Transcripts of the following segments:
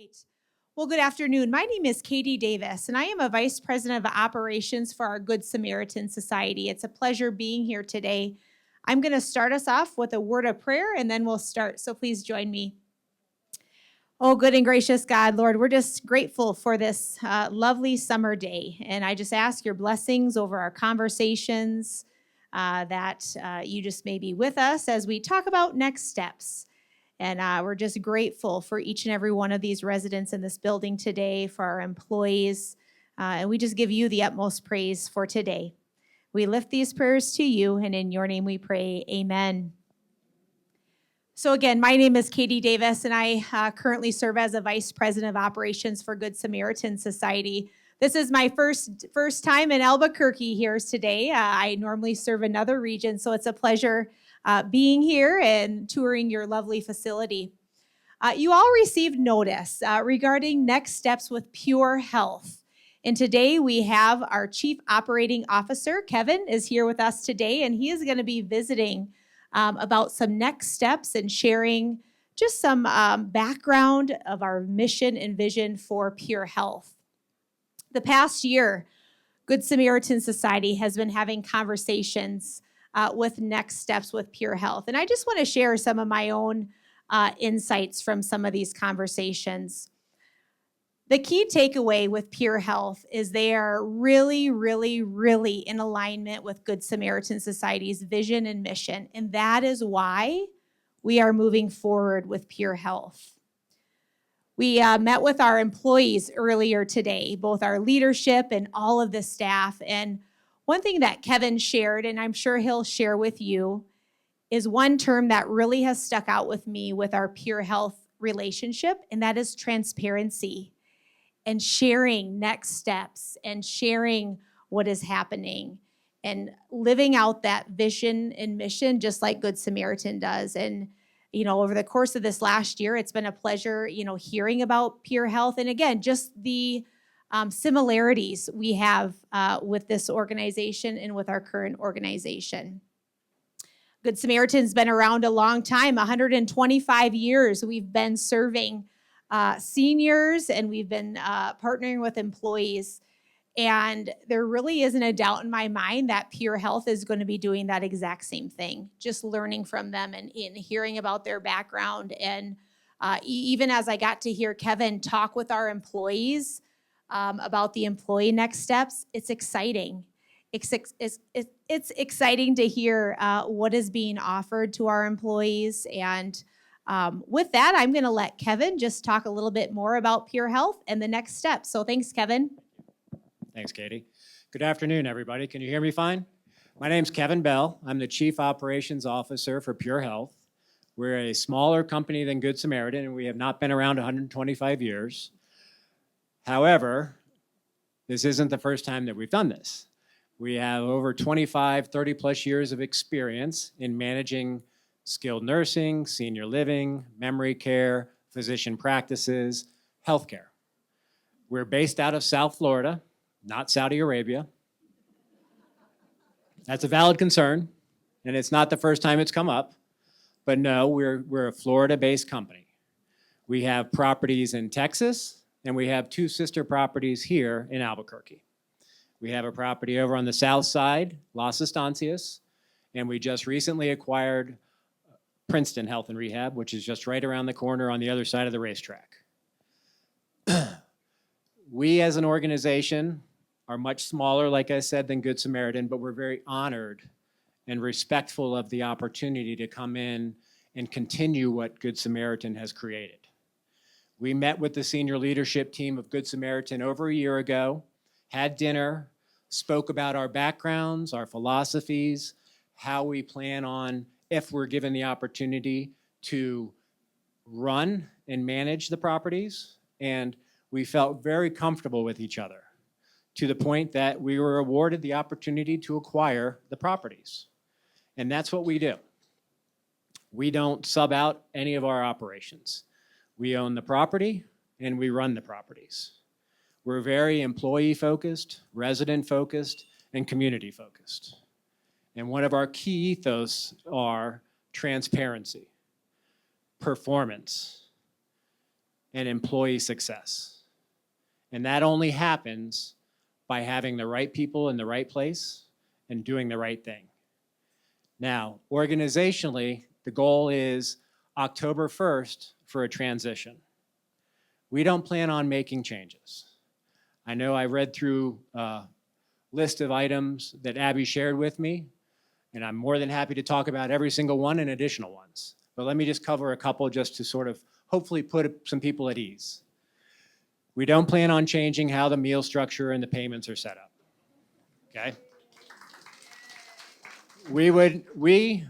Right. Well, good afternoon. My name is Katie Davis, and I am a Vice President of Operations for our Good Samaritan Society. It's a pleasure being here today. I'm going to start us off with a word of prayer, and then we'll start. So please join me. Oh, good and gracious God, Lord, we're just grateful for this lovely summer day. And I just ask your blessings over our conversations, that you just may be with us as we talk about next steps. And we're just grateful for each and every one of these residents in this building today, for our employees. And we just give you the utmost praise for today. We lift these prayers to you, and in your name we pray, amen. So again, my name is Katie Davis, and I currently serve as a Vice President of Operations for Good Samaritan Society. This is my first time in Albuquerque here today. I normally serve another region, so it's a pleasure being here and touring your lovely facility. You all received notice regarding next steps with Pure Health. And today we have our Chief Operating Officer, Kevin, is here with us today, and he is going to be visiting about some next steps and sharing just some background of our mission and vision for Pure Health. The past year, Good Samaritan Society has been having conversations with next steps with Pure Health. And I just want to share some of my own insights from some of these conversations. The key takeaway with Pure Health is they are really, really, really in alignment with Good Samaritan Society's vision and mission. And that is why we are moving forward with Pure Health. We met with our employees earlier today, both our leadership and all of the staff. And one thing that Kevin shared, and I'm sure he'll share with you, is one term that really has stuck out with me with our Pure Health relationship, and that is transparency and sharing next steps and sharing what is happening and living out that vision and mission just like Good Samaritan does. And, over the course of this last year, it's been a pleasure, hearing about Pure Health. And again, just the similarities we have with this organization and with our current organization. Good Samaritan's been around a long time, 125 years. We've been serving seniors, and we've been partnering with employees. And there really isn't a doubt in my mind that Pure Health is going to be doing that exact same thing, just learning from them and hearing about their background. And even as I got to hear Kevin talk with our employees about the employee next steps, it's exciting. It's exciting to hear what is being offered to our employees. And with that, I'm going to let Kevin just talk a little bit more about Pure Health and the next steps. So thanks, Kevin. Thanks, Katie. Good afternoon, everybody. Can you hear me fine? My name's Kevin Bell. I'm the Chief Operations Officer for Pure Health. We're a smaller company than Good Samaritan, and we have not been around 125 years. However, this isn't the first time that we've done this. We have over 25, 30-plus years of experience in managing skilled nursing, senior living, memory care, physician practices, healthcare. We're based out of South Florida, not Saudi Arabia. That's a valid concern, and it's not the first time it's come up. But no, we're a Florida-based company. We have properties in Texas, and we have two sister properties here in Albuquerque. We have a property over on the south side, Las Estancias, and we just recently acquired Princeton Health and Rehab, which is just right around the corner on the other side of the racetrack. We as an organization are much smaller, like I said, than Good Samaritan, but we're very honored and respectful of the opportunity to come in and continue what Good Samaritan has created. We met with the senior leadership team of Good Samaritan over a year ago, had dinner, spoke about our backgrounds, our philosophies, how we plan on, if we're given the opportunity, to run and manage the properties. And we felt very comfortable with each other, to the point that we were awarded the opportunity to acquire the properties. And that's what we do. We don't sub out any of our operations. We own the property and we run the properties. We're very employee-focused, resident-focused, and community-focused. And one of our key ethos are transparency, performance, and employee success. And that only happens by having the right people in the right place and doing the right thing. Now, organizationally, the goal is October 1st for a transition. We don't plan on making changes. I know I read through a list of items that Abby shared with me, and I'm more than happy to talk about every single one and additional ones. But let me just cover a couple just to sort of hopefully put some people at ease. We don't plan on changing how the meal structure and the payments are set up, okay? We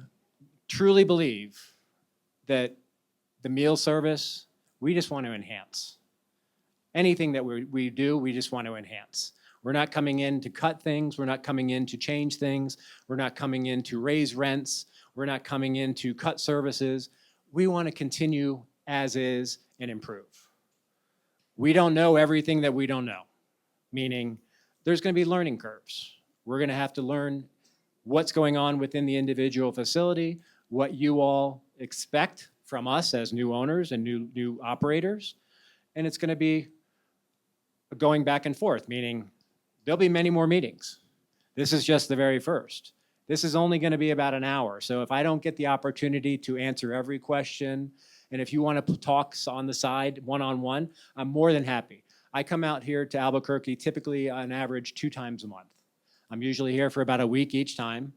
truly believe that the meal service, we just want to enhance. Anything that we do, we just want to enhance. We're not coming in to cut things. We're not coming in to change things. We're not coming in to raise rents. We're not coming in to cut services. We want to continue as is and improve. We don't know everything that we don't know, meaning there's going to be learning curves. We're going to have to learn what's going on within the individual facility, what you all expect from us as new owners and new operators, and it's going to be going back and forth, meaning there'll be many more meetings. This is just the very first. This is only going to be about an hour, so if I don't get the opportunity to answer every question, and if you want to talk on the side, one-on-one, I'm more than happy. I come out here to Albuquerque typically on average 2 times a month. I'm usually here for about a week each time.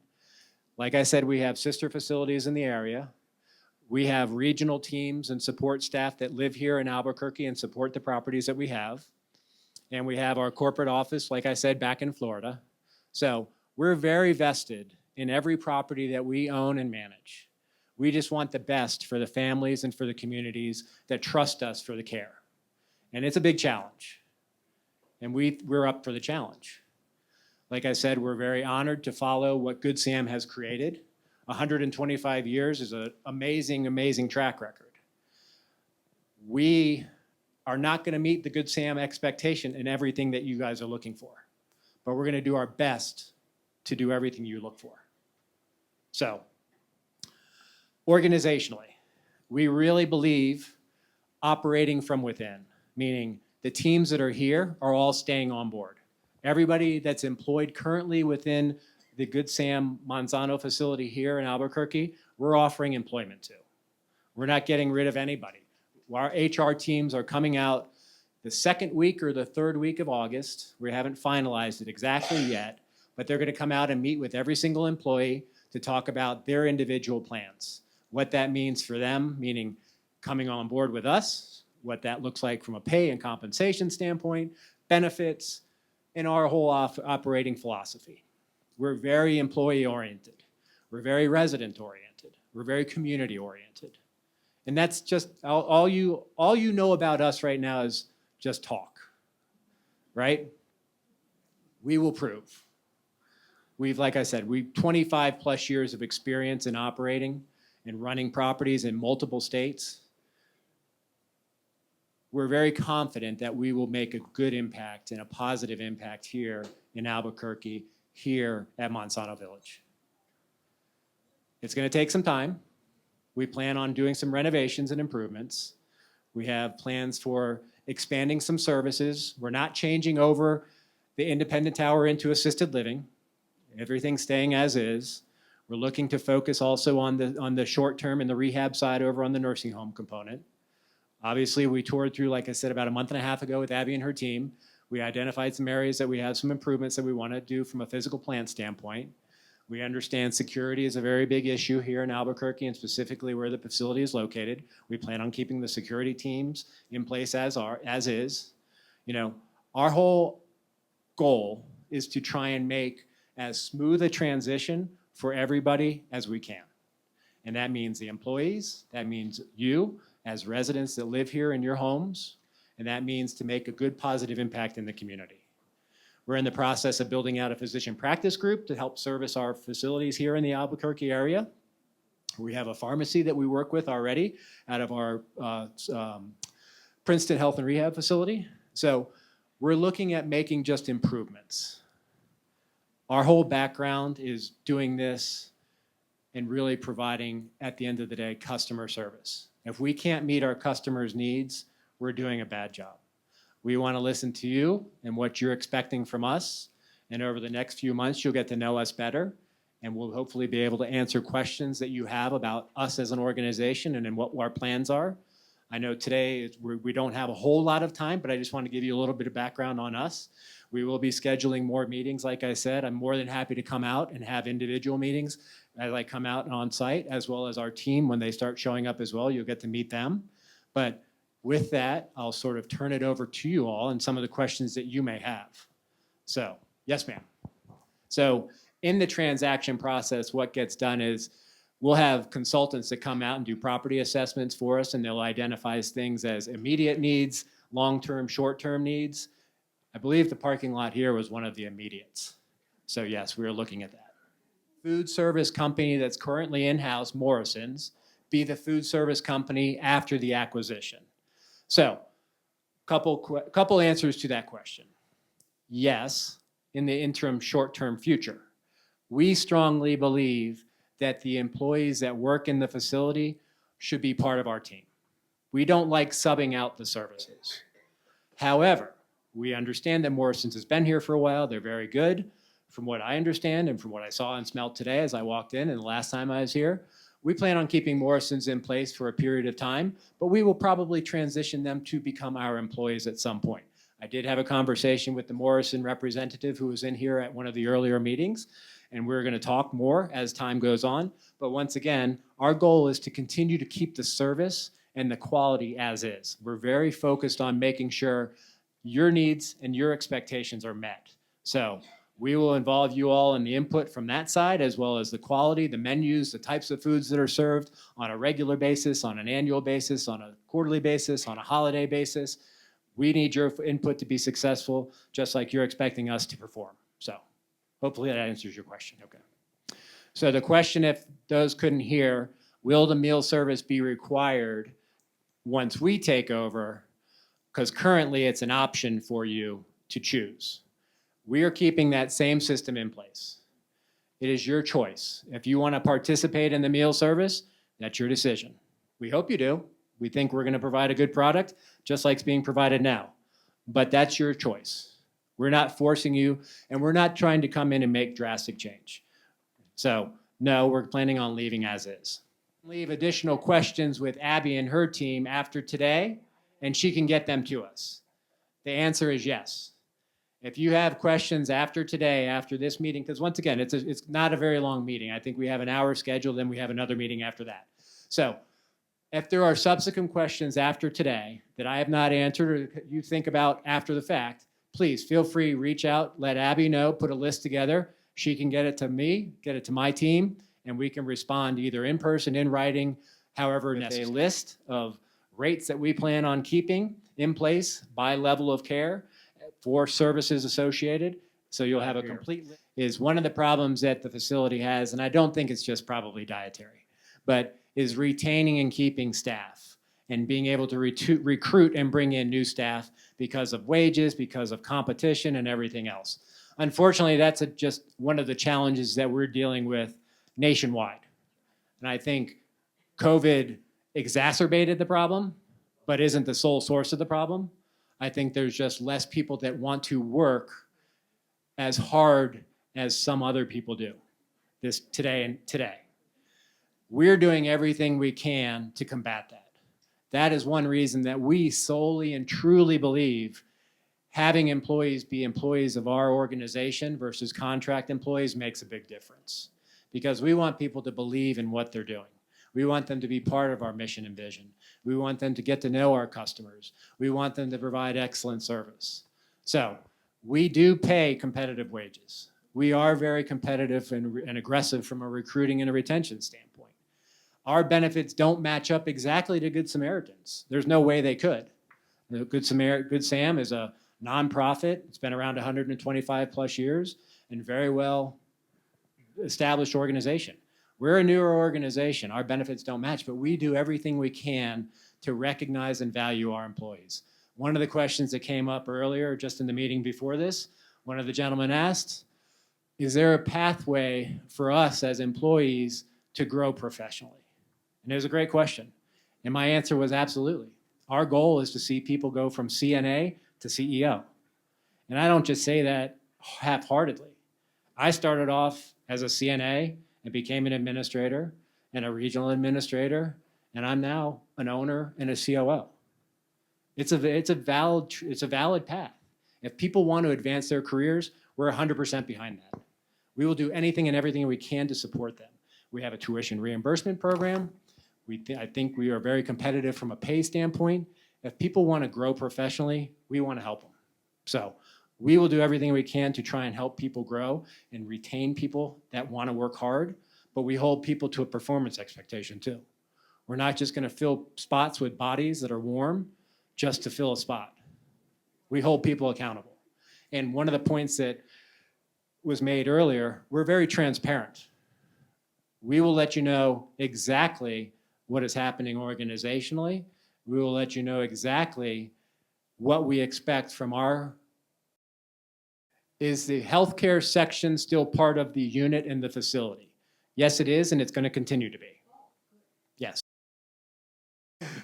Like I said, we have sister facilities in the area. We have regional teams and support staff that live here in Albuquerque and support the properties that we have. And we have our corporate office, like I said, back in Florida. So we're very vested in every property that we own and manage. We just want the best for the families and for the communities that trust us for the care. And it's a big challenge. And we're up for the challenge. Like I said, we're very honored to follow what Good Sam has created. 125 years is an amazing, amazing track record. We are not going to meet the Good Sam expectation in everything that you guys are looking for, but we're going to do our best to do everything you look for. So, organizationally, we really believe operating from within, meaning the teams that are here are all staying on board. Everybody that's employed currently within the Good Sam Manzano facility here in Albuquerque, we're offering employment to. We're not getting rid of anybody. Our HR teams are coming out the second week or the third week of August. We haven't finalized it exactly yet, but they're going to come out and meet with every single employee to talk about their individual plans, what that means for them, meaning coming on board with us, what that looks like from a pay and compensation standpoint, benefits, and our whole operating philosophy. We're very employee-oriented. We're very resident-oriented. We're very community-oriented. And that's just, all you know about us right now is just talk, right? We will prove. Like I said, we've 25 plus years of experience in operating and running properties in multiple states. We're very confident that we will make a good impact and a positive impact here in Albuquerque, here at Manzano Village. It's going to take some time. We plan on doing some renovations and improvements. We have plans for expanding some services. We're not changing over the independent tower into assisted living. Everything's staying as is. We're looking to focus also on the short term and the rehab side over on the nursing home component. Obviously, we toured through, like I said, about a month and a half ago with Abby and her team. We identified some areas that we have some improvements that we want to do from a physical plant standpoint. We understand security is a very big issue here in Albuquerque and specifically where the facility is located. We plan on keeping the security teams in place as is. You know, our whole goal is to try and make as smooth a transition for everybody as we can. And that means the employees, that means you as residents that live here in your homes, and that means to make a good positive impact in the community. We're in the process of building out a physician practice group to help service our facilities here in the Albuquerque area. We have a pharmacy that we work with already out of our Princeton Health and Rehab facility. So we're looking at making just improvements. Our whole background is doing this and really providing, at the end of the day, customer service. If we can't meet our customers' needs, we're doing a bad job. We want to listen to you and what you're expecting from us. And over the next few months, you'll get to know us better. And we'll hopefully be able to answer questions that you have about us as an organization and what our plans are. I know today we don't have a whole lot of time, but I just want to give you a little bit of background on us. We will be scheduling more meetings, like I said. I'm more than happy to come out and have individual meetings as I come out and on site, as well as our team when they start showing up as well. You'll get to meet them. But with that, I'll sort of turn it over to you all and some of the questions that you may have. So, yes, ma'am. So in the transaction process, what gets done is we'll have consultants that come out and do property assessments for us, and they'll identify things as immediate needs, long-term, short-term needs. I believe the parking lot here was one of the immediates. So yes, we were looking at that. Food service company that's currently in-house, Morrison's, be the food service company after the acquisition. So couple answers to that question. Yes, in the interim short-term future. We strongly believe that the employees that work in the facility should be part of our team. We don't like subbing out the services. However, we understand that Morrison's has been here for a while. They're very good. From what I understand and from what I saw and smelled today as I walked in and the last time I was here, we plan on keeping Morrison's in place for a period of time, but we will probably transition them to become our employees at some point. I did have a conversation with the Morrison representative who was in here at one of the earlier meetings, and we're going to talk more as time goes on. But once again, our goal is to continue to keep the service and the quality as is. We're very focused on making sure your needs and your expectations are met. So we will involve you all in the input from that side, as well as the quality, the menus, the types of foods that are served on a regular basis, on an annual basis, on a quarterly basis, on a holiday basis. We need your input to be successful, just like you're expecting us to perform. So hopefully that answers your question. Okay. So the question, if those couldn't hear, will the meal service be required once we take over? Because currently it's an option for you to choose. We are keeping that same system in place. It is your choice. If you want to participate in the meal service, that's your decision. We hope you do. We think we're going to provide a good product, just like it's being provided now. But that's your choice. We're not forcing you, and we're not trying to come in and make drastic change. So, no, we're planning on leaving as is. Leave additional questions with Abby and her team after today, and she can get them to us. The answer is yes. If you have questions after today, after this meeting, because once again, it's not a very long meeting. I think we have an hour scheduled, then we have another meeting after that. So if there are subsequent questions after today that I have not answered or you think about after the fact, please feel free, reach out, let Abby know, put a list together. She can get it to me, get it to my team, and we can respond either in person, in writing, however necessary. A list of rates that we plan on keeping in place by level of care for services associated. So you'll have a complete list. Is one of the problems that the facility has, and I don't think it's just probably dietary, but is retaining and keeping staff and being able to recruit and bring in new staff because of wages, because of competition and everything else. Unfortunately, that's just one of the challenges that we're dealing with nationwide. And I think COVID exacerbated the problem, but isn't the sole source of the problem. I think there's just less people that want to work as hard as some other people do today. We're doing everything we can to combat that. That is one reason that we solely and truly believe having employees be employees of our organization versus contract employees makes a big difference. Because we want people to believe in what they're doing. We want them to be part of our mission and vision. We want them to get to know our customers. We want them to provide excellent service. So we do pay competitive wages. We are very competitive and aggressive from a recruiting and a retention standpoint. Our benefits don't match up exactly to Good Samaritans. There's no way they could. Good Sam is a nonprofit. It's been around 125 plus years and very well established organization. We're a newer organization. Our benefits don't match, but we do everything we can to recognize and value our employees. One of the questions that came up earlier, just in the meeting before this, one of the gentlemen asked, is there a pathway for us as employees to grow professionally? And it was a great question. And my answer was absolutely. Our goal is to see people go from CNA to CEO. And I don't just say that half-heartedly. I started off as a CNA and became an administrator and a regional administrator, and I'm now an owner and a COO. It's a valid path. If people want to advance their careers, we're 100% behind that. We will do anything and everything we can to support them. We have a tuition reimbursement program. I think we are very competitive from a pay standpoint. If people want to grow professionally, we want to help them. So we will do everything we can to try and help people grow and retain people that want to work hard, but we hold people to a performance expectation too. We're not just going to fill spots with bodies that are warm just to fill a spot. We hold people accountable. And one of the points that was made earlier, we're very transparent. We will let you know exactly what is happening organizationally. We will let you know exactly what we expect from our. Is the healthcare section still part of the unit in the facility? Yes, it is, and it's going to continue to be. Yes.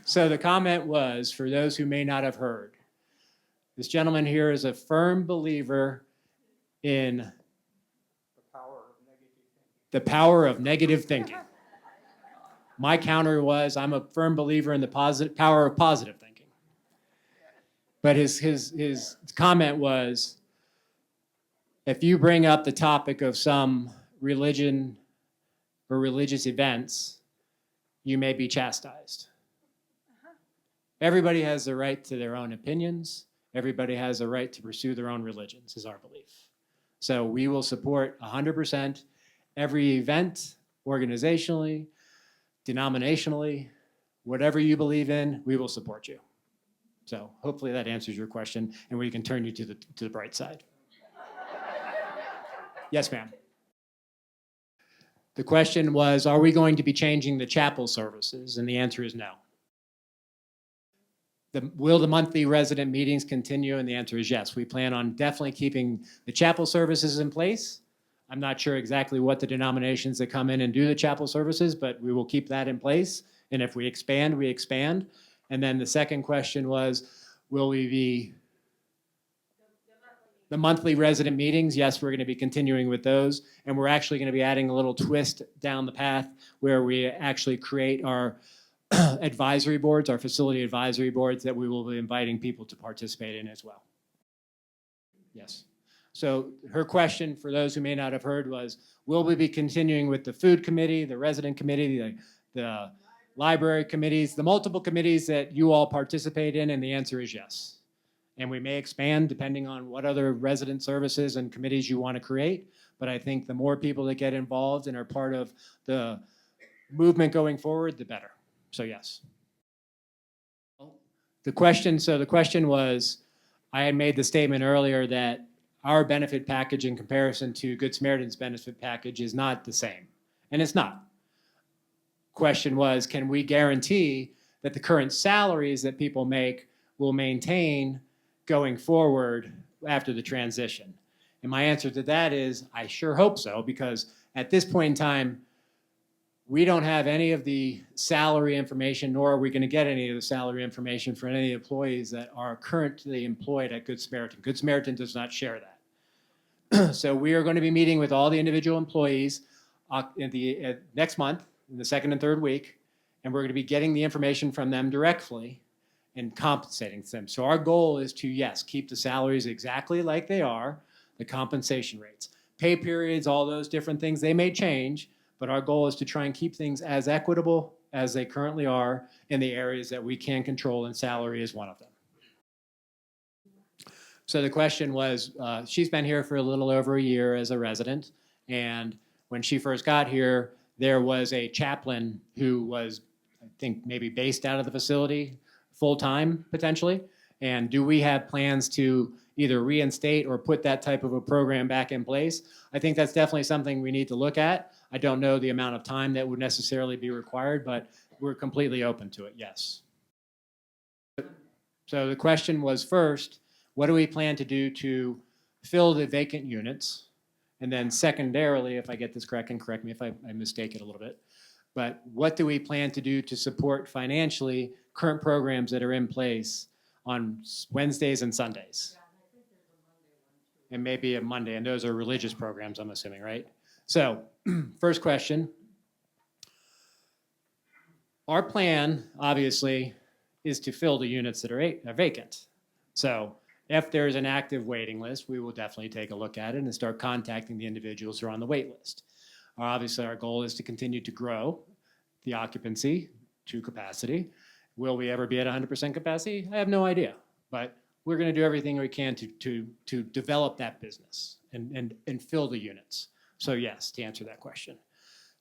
So the comment was, for those who may not have heard, this gentleman here is a firm believer in the power of negative thinking. My counter was, I'm a firm believer in the power of positive thinking. But his comment was, if you bring up the topic of some religion or religious events, you may be chastised. Everybody has the right to their own opinions. Everybody has a right to pursue their own religions, is our belief. So we will support 100% every event, organizationally, denominationally, whatever you believe in, we will support you. So hopefully that answers your question, and we can turn you to the bright side. Yes, ma'am. The question was, are we going to be changing the chapel services? And the answer is no. Will the monthly resident meetings continue? And the answer is yes. We plan on definitely keeping the chapel services in place. I'm not sure exactly what the denominations that come in and do the chapel services, but we will keep that in place. And if we expand, we expand. And then the second question was, will we be the monthly resident meetings? Yes, we're going to be continuing with those. And we're actually going to be adding a little twist down the path where we actually create our advisory boards, our facility advisory boards that we will be inviting people to participate in as well. Yes. So her question, for those who may not have heard, was, will we be continuing with the food committee, the resident committee, the library committees, the multiple committees that you all participate in? And the answer is yes. And we may expand depending on what other resident services and committees you want to create. But I think the more people that get involved and are part of the movement going forward, the better. So yes. The question was, I had made the statement earlier that our benefit package in comparison to Good Samaritan's benefit package is not the same. And it's not. Question was, can we guarantee that the current salaries that people make will maintain going forward after the transition? And my answer to that is, I sure hope so, because at this point in time, we don't have any of the salary information, nor are we going to get any of the salary information for any employees that are currently employed at Good Samaritan. Good Samaritan does not share that. So we are going to be meeting with all the individual employees next month, in the second and third week, and we're going to be getting the information from them directly and compensating them. So our goal is to, yes, keep the salaries exactly like they are, the compensation rates. Pay periods, all those different things, they may change, but our goal is to try and keep things as equitable as they currently are in the areas that we can control, and salary is one of them. So the question was, she's been here for a little over a year as a resident, and when she first got here, there was a chaplain who was, I think, maybe based out of the facility full-time, potentially. And do we have plans to either reinstate or put that type of a program back in place? I think that's definitely something we need to look at. I don't know the amount of time that would necessarily be required, but we're completely open to it, yes. So the question was, first, what do we plan to do to fill the vacant units? And then secondarily, if I get this correct, and correct me if I mistake it a little bit, but what do we plan to do to support financially current programs that are in place on Wednesdays and Sundays. And maybe a Monday, and those are religious programs, I'm assuming, right? So, first question. Our plan, obviously, is to fill the units that are vacant. So, if there's an active waiting list, we will definitely take a look at it and start contacting the individuals who are on the wait list. Obviously, our goal is to continue to grow the occupancy to capacity. Will we ever be at 100% capacity? I have no idea, but we're going to do everything we can to develop that business and fill the units. So yes, to answer that question.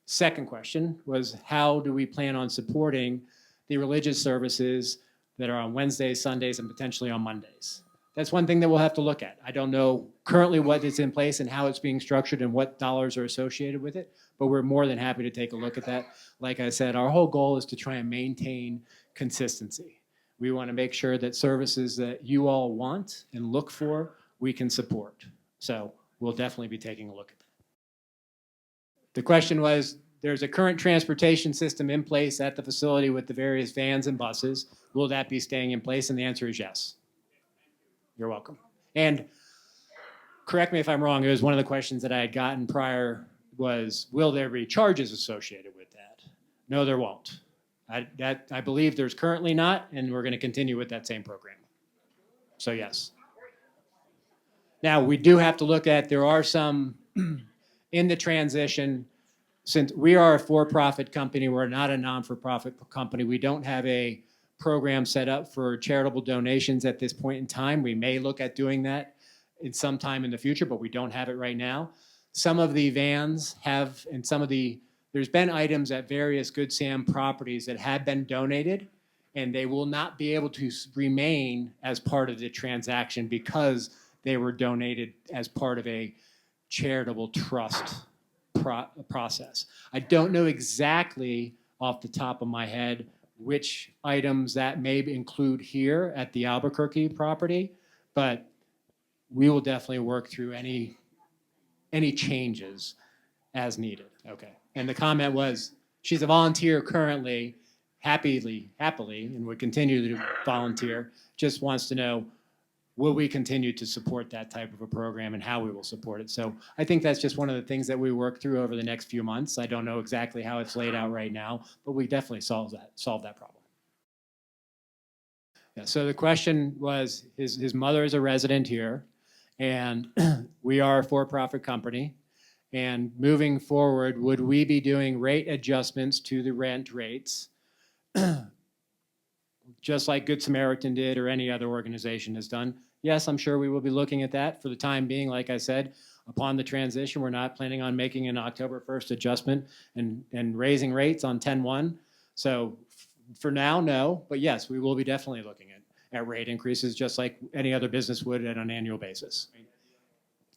Second question was, how do we plan on supporting the religious services that are on Wednesdays, Sundays, and potentially on Mondays? That's one thing that we'll have to look at. I don't know currently what is in place and how it's being structured and what dollars are associated with it, but we're more than happy to take a look at that. Like I said, our whole goal is to try and maintain consistency. We want to make sure that services that you all want and look for, we can support. So we'll definitely be taking a look at that. The question was, there's a current transportation system in place at the facility with the various vans and buses. Will that be staying in place? And the answer is yes. You're welcome. And correct me if I'm wrong, it was one of the questions that I had gotten prior was, will there be charges associated with that? No, there won't. I believe there's currently not, and we're going to continue with that same program. So yes. Now, we do have to look at, there are some in the transition, since we are a for-profit company, we're not a non-for-profit company, we don't have a program set up for charitable donations at this point in time. We may look at doing that in some time in the future, but we don't have it right now. Some of the vans have, and there's been items at various Good Sam properties that have been donated, and they will not be able to remain as part of the transaction because they were donated as part of a charitable trust process. I don't know exactly off the top of my head which items that may include here at the Albuquerque property, but we will definitely work through any changes as needed. Okay. And the comment was, she's a volunteer currently, happily, and would continue to volunteer, just wants to know, will we continue to support that type of a program and how we will support it? So I think that's just one of the things that we work through over the next few months. I don't know exactly how it's laid out right now, but we definitely solve that problem. Yeah, so the question was, his mother is a resident here, and we are a for-profit company. And moving forward, would we be doing rate adjustments to the rent rates, just like Good Samaritan did or any other organization has done? Yes, I'm sure we will be looking at that. For the time being, like I said, upon the transition, we're not planning on making an October 1st adjustment and raising rates on 10/1. So for now, no, but yes, we will be definitely looking at rate increases just like any other business would on an annual basis.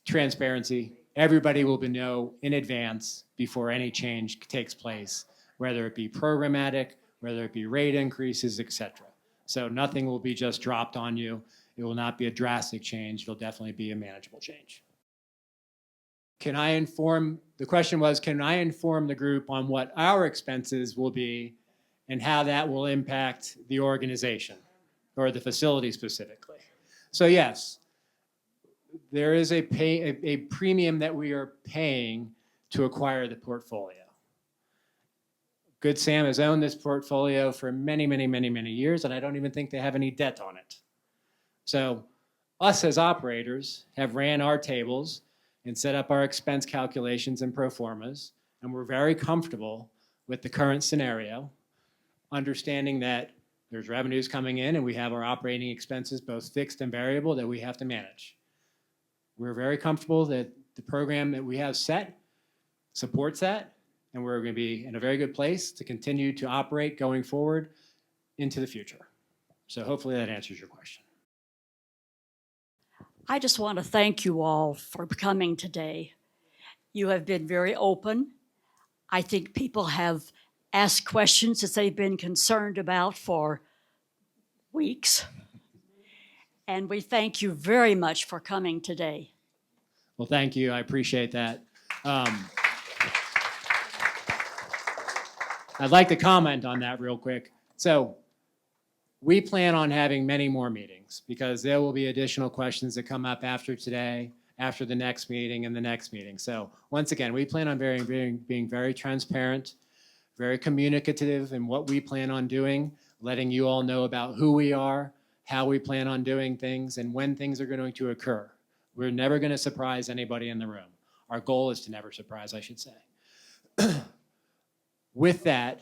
Transparency, everybody will know in advance before any change takes place, whether it be programmatic, whether it be rate increases, etc. So nothing will be just dropped on you. It will not be a drastic change. It'll definitely be a manageable change. The question was, can I inform the group on what our expenses will be and how that will impact the organization or the facility specifically? So yes, there is a premium that we are paying to acquire the portfolio. Good Sam has owned this portfolio for many, many, many, many years, and I don't even think they have any debt on it. So us as operators have ran our tables and set up our expense calculations and pro formas, and we're very comfortable with the current scenario, understanding that there's revenues coming in and we have our operating expenses, both fixed and variable, that we have to manage. We're very comfortable that the program that we have set supports that, and we're going to be in a very good place to continue to operate going forward into the future. So hopefully that answers your question. I just want to thank you all for coming today. You have been very open. I think people have asked questions that they've been concerned about for weeks. And we thank you very much for coming today. Well, thank you. I appreciate that. I'd like to comment on that real quick. So We plan on having many more meetings because there will be additional questions that come up after today, after the next meeting, and the next meeting. So once again, we plan on being very transparent, very communicative in what we plan on doing, letting you all know about who we are, how we plan on doing things, and when things are going to occur. We're never going to surprise anybody in the room. Our goal is to never surprise, I should say. With that,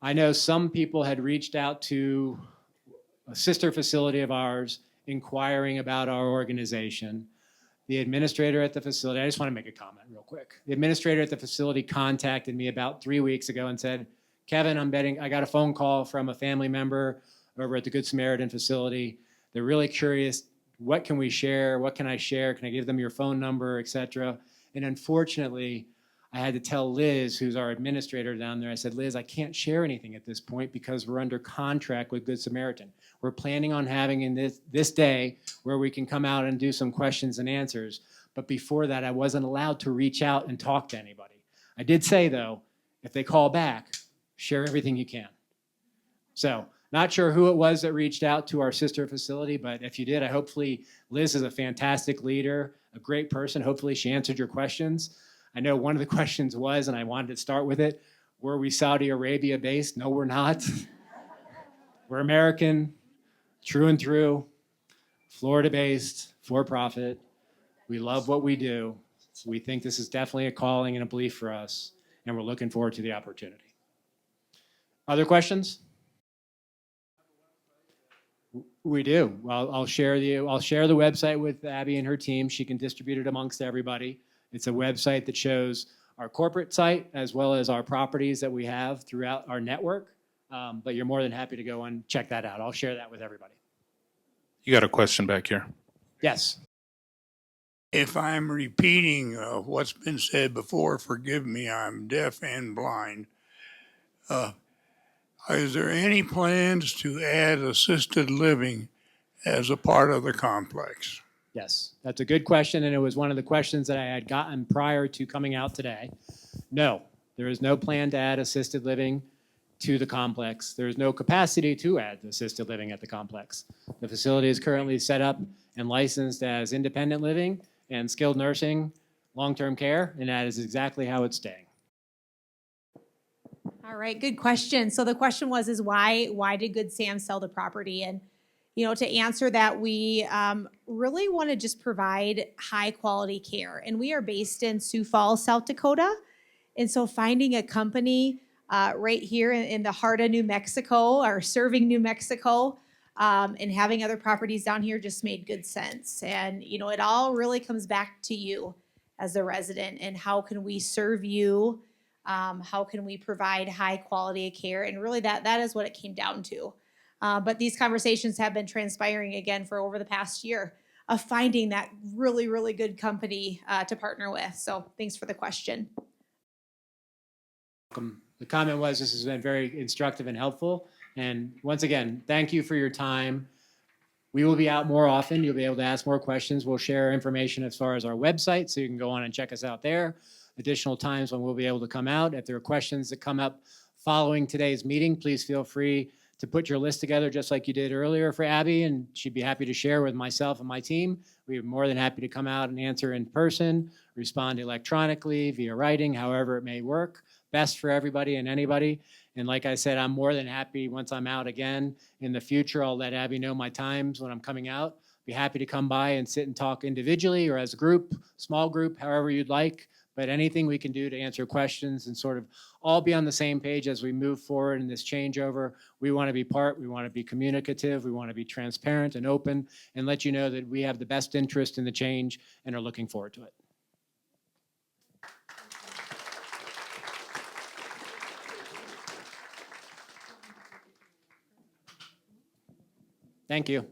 I know some people had reached out to a sister facility of ours inquiring about our organization. The administrator at the facility, I just want to make a comment real quick. The administrator at the facility contacted me about 3 weeks ago and said, Kevin, I got a phone call from a family member over at the Good Samaritan facility. They're really curious, what can we share? What can I share? Can I give them your phone number, et cetera? And unfortunately, I had to tell Liz, who's our administrator down there, I said, Liz, I can't share anything at this point because we're under contract with Good Samaritan. We're planning on having in this day where we can come out and do some questions and answers. But before that, I wasn't allowed to reach out and talk to anybody. I did say, though, if they call back, share everything you can. So not sure who it was that reached out to our sister facility, but if you did, hopefully Liz is a fantastic leader, a great person. Hopefully she answered your questions. I know one of the questions was, and I wanted to start with it, were we Saudi Arabia based? No, we're not. We're American, true and true, Florida based, for profit. We love what we do. We think this is definitely a calling and a belief for us, and we're looking forward to the opportunity. Other questions? We do. Well, I'll share the website with Abby and her team. She can distribute it amongst everybody. It's a website that shows our corporate site as well as our properties that we have throughout our network. But you're more than happy to go and check that out. I'll share that with everybody. You got a question back here? Yes. If I'm repeating what's been said before, forgive me, I'm deaf and blind. Is there any plans to add assisted living as a part of the complex? Yes, that's a good question, and it was one of the questions that I had gotten prior to coming out today. No, there is no plan to add assisted living to the complex. There is no capacity to add assisted living at the complex. The facility is currently set up and licensed as independent living and skilled nursing, long-term care, and that is exactly how it's staying. All right, good question. So the question was why did Good Sam sell the property? And to answer that, we really want to just provide high quality care. And we are based in Sioux Falls, South Dakota. And so finding a company right here in the heart of New Mexico, or serving New Mexico, and having other properties down here just made good sense. And it all really comes back to you as a resident, and how can we serve you? How can we provide high quality of care? And really that is what it came down to. But these conversations have been transpiring again for over the past year of finding that really, really good company to partner with. So thanks for the question. The comment was, this has been very instructive and helpful. And once again, thank you for your time. We will be out more often. You'll be able to ask more questions. We'll share information as far as our website, so you can go on and check us out there. Additional times when we'll be able to come out. If there are questions that come up following today's meeting, please feel free to put your list together just like you did earlier for Abby, and she'd be happy to share with myself and my team. We're more than happy to come out and answer in person, respond electronically, via writing, however it may work best for everybody and anybody. And like I said, I'm more than happy once I'm out again in the future. I'll let Abby know my times when I'm coming out. Be happy to come by and sit and talk individually or as a group, small group, however you'd like. But anything we can do to answer questions and sort of all be on the same page as we move forward in this changeover. We want to be we want to be communicative, we want to be transparent and open, and let you know that we have the best interest in the change and are looking forward to it. Thank you.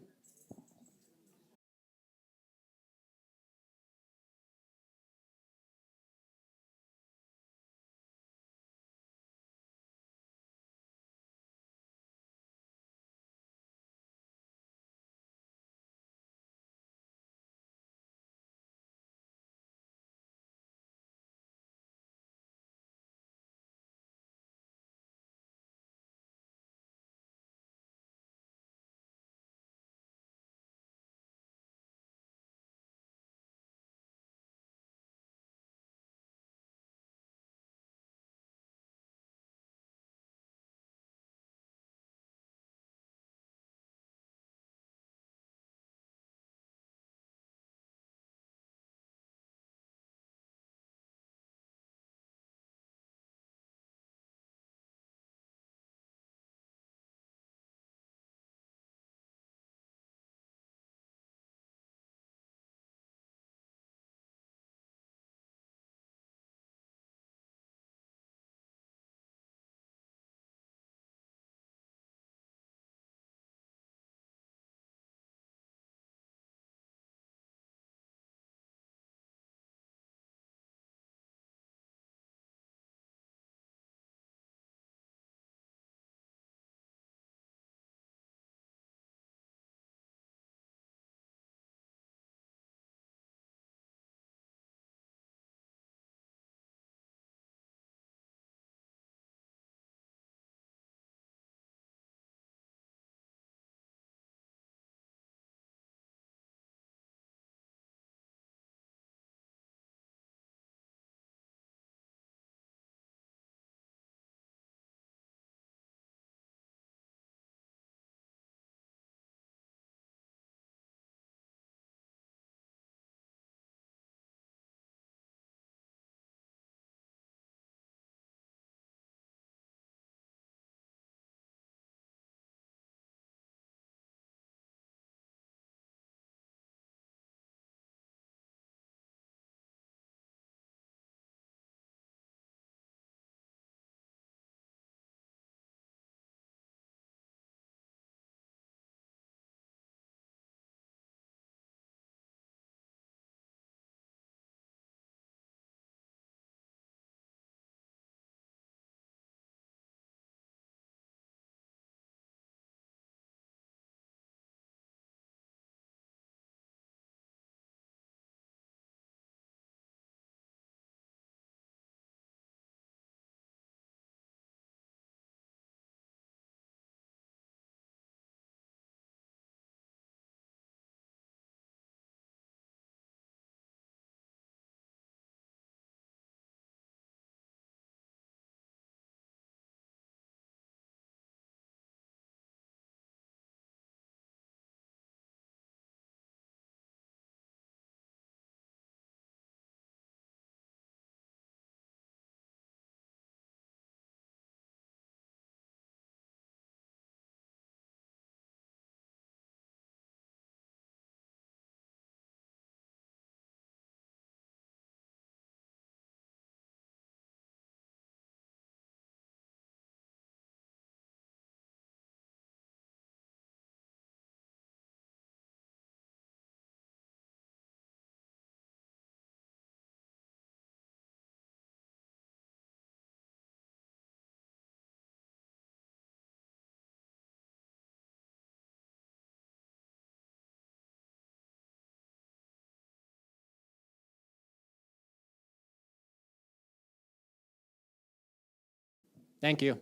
Thank you.